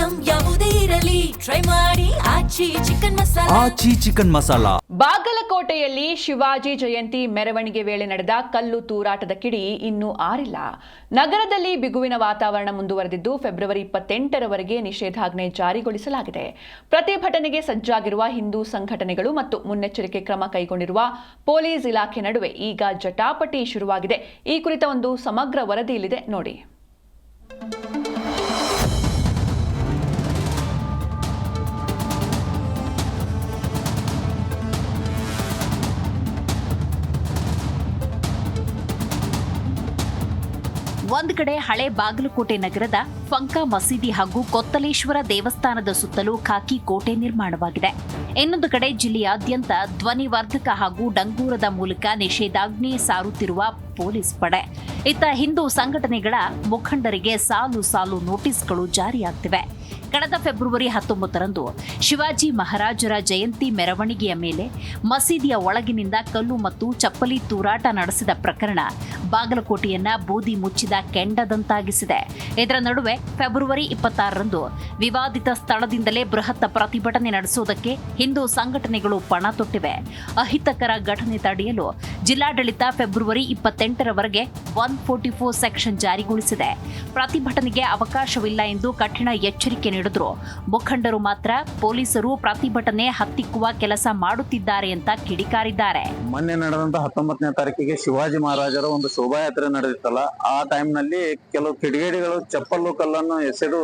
Item ಯಾವುದೇ ಇರಲಿ try ಮಾಡಿ ಆಚಿ ಚಿಕನ್ ಮಸಾಲಾ. ಬಾಗಲಕೋಟೆಯಲ್ಲಿ ಶಿವಾಜಿ ಜಯಂತಿ ಮೆರವಣಿಗೆ ವೇಳೆ ನಡೆದ ಕಲ್ಲು ತೂರಾಟದ ಕಿಡಿ ಇನ್ನೂ ಆರಿಲ್ಲ. ನಗರದಲ್ಲಿ ಬಿಗುವಿನ ವಾತಾವರಣ ಮುಂದುವರೆದಿದ್ದು ಫೆಬ್ರವರಿ 28ರವರೆಗೆ ನಿಷೇಧಾಜ್ಞೆ ಜಾರಿಗೊಳಿಸಲಾಗಿದೆ. ಪ್ರತಿಭಟನೆಗೆ ಸಜ್ಜಾಗಿರುವ ಹಿಂದೂ ಸಂಘಟನೆಗಳು ಮತ್ತು ಮುನ್ನೆಚ್ಚರಿಕೆ ಕ್ರಮ ಕೈಗೊಂಡಿರುವ ಪೊಲೀಸ್ ಇಲಾಖೆ ನಡುವೆ ಈಗ ಜಟಾಪಟಿ ಶುರುವಾಗಿದೆ. ಈ ಕುರಿತ ಒಂದು ಸಮಗ್ರ ವರದಿ ಇಲ್ಲಿದೆ ನೋಡಿ. ಒಂದು ಕಡೆ ಹಳೆ ಬಾಗಲಕೋಟೆ ನಗರದ ಫಂಕಾ ಮಸೀದಿ ಹಾಗೂ ಕೊತ್ತಲೇಶ್ವರ ದೇವಸ್ಥಾನದ ಸುತ್ತಲೂ ಖಾಕಿ ಕೋಟೆ ನಿರ್ಮಾಣವಾಗಿದೆ. ಇನ್ನೊಂದು ಕಡೆ ಜಿಲ್ಲೆಯಾದ್ಯಂತ ಧ್ವನಿವರ್ಧಕ ಹಾಗೂ ಡಂಗೂರದ ಮೂಲಕ ನಿಷೇಧಾಜ್ಞೆ ಸಾರುತ್ತಿರುವ ಪೊಲೀಸ್ ಪಡೆ. ಇತ್ತ ಹಿಂದೂ ಸಂಘಟನೆಗಳ ಮುಖಂಡರಿಗೆ ಸಾಲು ಸಾಲು ನೋಟಿಸ್ಗಳು ಜಾರಿಯಾಗ್ತಿವೆ. ಕಳೆದ ಫೆಬ್ರವರಿ 19ರಂದು ಶಿವಾಜಿ ಮಹಾರಾಜರ ಜಯಂತಿ ಮೆರವಣಿಗೆಯ ಮೇಲೆ ಮಸೀದಿಯ ಒಳಗಿನಿಂದ ಕಲ್ಲು ಮತ್ತು ಚಪ್ಪಲಿ ತೂರಾಟ ನಡೆಸಿದ ಪ್ರಕರಣ ಬಾಗಲಕೋಟೆಯನ್ನ ಬೂದಿ ಮುಚ್ಚಿದ ಕೆಂಡದಂತಾಗಿಸಿದೆ. ಇದರ ನಡುವೆ ಫೆಬ್ರವರಿ 26ರಂದು ವಿವಾದಿತ ಸ್ಥಳದಿಂದಲೇ ಬೃಹತ್ ಪ್ರತಿಭಟನೆ ನಡೆಸುವುದಕ್ಕೆ ಹಿಂದೂ ಸಂಘಟನೆಗಳು ಪಣ ತೊಟ್ಟಿವೆ. ಅಹಿತಕರ ಘಟನೆ ತಡೆಯಲು ಜಿಲ್ಲಾಡಳಿತ ಫೆಬ್ರವರಿ 28ರವರೆಗೆ 144 ಸೆಕ್ಷನ್ ಜಾರಿಗೊಳಿಸಿದೆ. ಪ್ರತಿಭಟನೆಗೆ ಅವಕಾಶವಿಲ್ಲ ಎಂದು ಕಠಿಣ ಎಚ್ಚರಿಕೆ ನೀಡಿದ್ರು ಮುಖಂಡರು ಮಾತ್ರ ಪೊಲೀಸರು ಪ್ರತಿಭಟನೆ ಹತ್ತಿಕ್ಕುವ ಕೆಲಸ ಮಾಡುತ್ತಿದ್ದಾರೆ ಅಂತ ಕಿಡಿಕಾರಿದ್ದಾರೆ. ಮೊನ್ನೆ ನಡೆದಂತ 19ನೇ ತಾರೀಕಿಗೆ ಶಿವಾಜಿ ಮಹಾರಾಜರ ಒಂದು ಶೋಭಾಯಾತ್ರೆ ನಡೆದಿತ್ತಲ್ಲ, ಆ ಟೈಮ್ ನಲ್ಲಿ ಕೆಲವು ಕಿಡಿಗೇಡಿಗಳು ಚಪ್ಪಲು ಕಲ್ಲನ್ನು ಎಸೆದು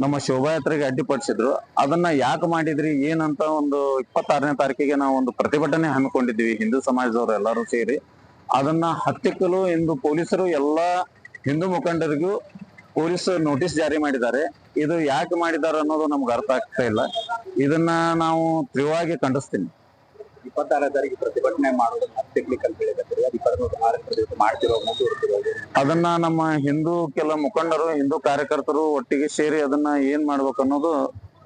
ನಮ್ಮ ಶೋಭಾಯಾತ್ರೆಗೆ ಅಡ್ಡಿಪಡಿಸಿದ್ರು. ಅದನ್ನ ಯಾಕೆ ಮಾಡಿದ್ರಿ ಏನಂತ ಒಂದು 26ನೇ ತಾರೀಕಿಗೆ ನಾವು ಒಂದು ಪ್ರತಿಭಟನೆ ಹಮ್ಮಿಕೊಂಡಿದ್ವಿ ಹಿಂದೂ ಸಮಾಜದವರು ಎಲ್ಲರೂ ಸೇರಿ. ಅದನ್ನ ಹತ್ತಿಕ್ಕಲು ಇಂದು ಪೊಲೀಸರು ಎಲ್ಲಾ ಹಿಂದೂ ಮುಖಂಡರಿಗೂ ಪೊಲೀಸ್ ನೋಟಿಸ್ ಜಾರಿ ಮಾಡಿದ್ದಾರೆ. ಇದು ಯಾಕೆ ಮಾಡಿದ್ದಾರೆ ಅನ್ನೋದು ನಮ್ಗೆ ಅರ್ಥ ಆಗ್ತಾ ಇಲ್ಲ. ಇದನ್ನ ನಾವು ತೀವ್ರವಾಗಿ ಖಂಡಿಸ್ತೀನಿ. 26ನೇ ತಾರೀಕು ಪ್ರತಿಭಟನೆ ಮಾಡೋದನ್ನ ಹತ್ತಿಕ್ಲಿಕ್ಕೆ ಅಂತ ಹೇಳಿದ್ರೆ 26ನೇ ಮಾಡ್ತಿರೋ ಅದನ್ನ ನಮ್ಮ ಹಿಂದೂ ಕೆಲ ಮುಖಂಡರು ಹಿಂದೂ ಕಾರ್ಯಕರ್ತರು ಒಟ್ಟಿಗೆ ಸೇರಿ ಅದನ್ನ ಏನ್ ಮಾಡ್ಬೇಕು ಅನ್ನೋದು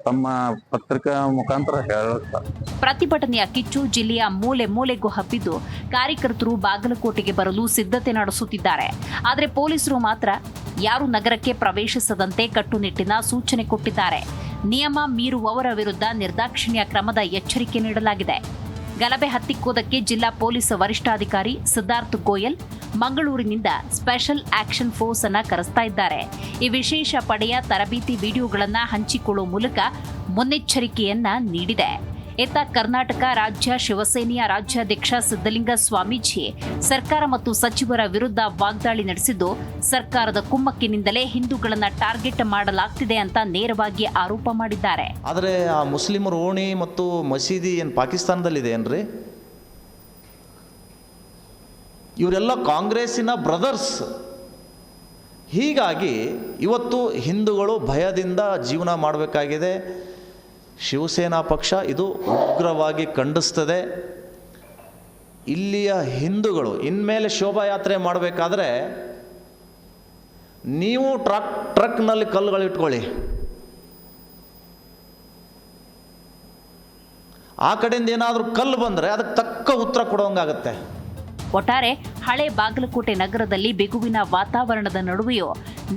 ತಮ್ಮ ಪತ್ರಿಕಾ ಮುಖಾಂತರ ಹೇಳುತ್ತಾರೆ. ಪ್ರತಿಭಟನೆಯ ಕಿಚ್ಚು ಜಿಲ್ಲೆಯ ಮೂಲೆ ಮೂಲೆಗೂ ಹಬ್ಬಿದ್ದು ಕಾರ್ಯಕರ್ತರು ಬಾಗಲಕೋಟೆಗೆ ಬರಲು ಸಿದ್ಧತೆ ನಡೆಸುತ್ತಿದ್ದಾರೆ. ಆದರೆ ಪೊಲೀಸರು ಮಾತ್ರ ಯಾರು ನಗರಕ್ಕೆ ಪ್ರವೇಶಿಸದಂತೆ ಕಟ್ಟುನಿಟ್ಟಿನ ಸೂಚನೆ ಕೊಟ್ಟಿದ್ದಾರೆ. ನಿಯಮ ಮೀರುವವರ ವಿರುದ್ಧ ನಿರ್ದಾಕ್ಷಿಣ್ಯ ಕ್ರಮದ ಎಚ್ಚರಿಕೆ ನೀಡಲಾಗಿದೆ. ಗಲಭೆ ಹತ್ತಿಕ್ಕುವುದಕ್ಕೆ ಜಿಲ್ಲಾ ಪೊಲೀಸ್ ವರಿಷ್ಠಾಧಿಕಾರಿ ಸಿದ್ಧಾರ್ಥ್ ಗೋಯಲ್ ಮಂಗಳೂರಿನಿಂದ ಸ್ಪೆಷಲ್ ಆಕ್ಷನ್ ಫೋರ್ಸ್ ಅನ್ನ ಕರೆಸ್ತಾ ಇದ್ದಾರೆ. ಈ ವಿಶೇಷ ಪಡೆಯ ತರಬೇತಿ ವಿಡಿಯೋಗಳನ್ನು ಹಂಚಿಕೊಳ್ಳುವ ಮೂಲಕ ಮುನ್ನೆಚ್ಚರಿಕೆಯನ್ನ ನೀಡಿದೆ. ಇತ್ತ ಕರ್ನಾಟಕ ರಾಜ್ಯ ಶಿವಸೇನೆಯ ರಾಜ್ಯಾಧ್ಯಕ್ಷ ಸಿದ್ದಲಿಂಗ ಸ್ವಾಮೀಜಿ ಸರ್ಕಾರ ಮತ್ತು ಸಚಿವರ ವಿರುದ್ಧ ವಾಗ್ದಾಳಿ ನಡೆಸಿದ್ದು ಸರ್ಕಾರದ ಕುಮ್ಮಕ್ಕಿನಿಂದಲೇ ಹಿಂದೂಗಳನ್ನ ಟಾರ್ಗೆಟ್ ಮಾಡಲಾಗ್ತಿದೆ ಅಂತ ನೇರವಾಗಿ ಆರೋಪ ಮಾಡಿದ್ದಾರೆ. ಆದರೆ ಆ ಮುಸ್ಲಿಮರು ಓಣಿ ಮತ್ತು ಮಸೀದಿ ಏನು ಪಾಕಿಸ್ತಾನದಲ್ಲಿದೆ ಏನ್ರಿ? ಇವರೆಲ್ಲ ಕಾಂಗ್ರೆಸ್ಸಿನ ಬ್ರದರ್ಸ್. ಹೀಗಾಗಿ ಇವತ್ತು ಹಿಂದೂಗಳು ಭಯದಿಂದ ಜೀವನ ಮಾಡಬೇಕಾಗಿದೆ. ಶಿವಸೇನಾ ಪಕ್ಷ ಇದು ಉಗ್ರವಾಗಿ ಖಂಡಿಸ್ತದೆ. ಇಲ್ಲಿಯ ಹಿಂದೂಗಳು ಇನ್ಮೇಲೆ ಶೋಭಾಯಾತ್ರೆ ಮಾಡಬೇಕಾದ್ರೆ ನೀವು ಟ್ರಕ್ನಲ್ಲಿ ಕಲ್ಲುಗಳು ಇಟ್ಕೊಳ್ಳಿ, ಆ ಕಡೆಯಿಂದ ಏನಾದರೂ ಕಲ್ಲು ಬಂದರೆ ಅದಕ್ಕೆ ತಕ್ಕ ಉತ್ತರ ಕೊಡೋಂಗಾಗತ್ತೆ. ಒಟ್ಟಾರೆ ಹಳೆ ಬಾಗಲಕೋಟೆ ನಗರದಲ್ಲಿ ಬಿಗುವಿನ ವಾತಾವರಣದ ನಡುವೆಯೂ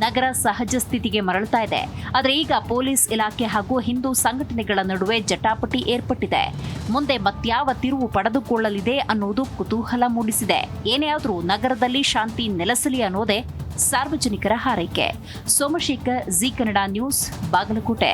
ನಗರ ಸಹಜ ಸ್ಥಿತಿಗೆ ಮರಳುತ್ತಾ ಇದೆ. ಆದರೆ ಈಗ ಪೊಲೀಸ್ ಇಲಾಖೆ ಹಾಗೂ ಹಿಂದೂ ಸಂಘಟನೆಗಳ ನಡುವೆ ಜಟಾಪಟಿ ಏರ್ಪಟ್ಟಿದೆ. ಮುಂದೆ ಮತ್ಯಾವ ತಿರುವು ಪಡೆದುಕೊಳ್ಳಲಿದೆ ಅನ್ನುವುದು ಕುತೂಹಲ ಮೂಡಿಸಿದೆ. ಏನೇ ಆದರೂ ನಗರದಲ್ಲಿ ಶಾಂತಿ ನೆಲೆಸಲಿ ಅನ್ನೋದೇ ಸಾರ್ವಜನಿಕರ ಹಾರೈಕೆ. Somashekhar, Zee Kannada news, Bagalkot.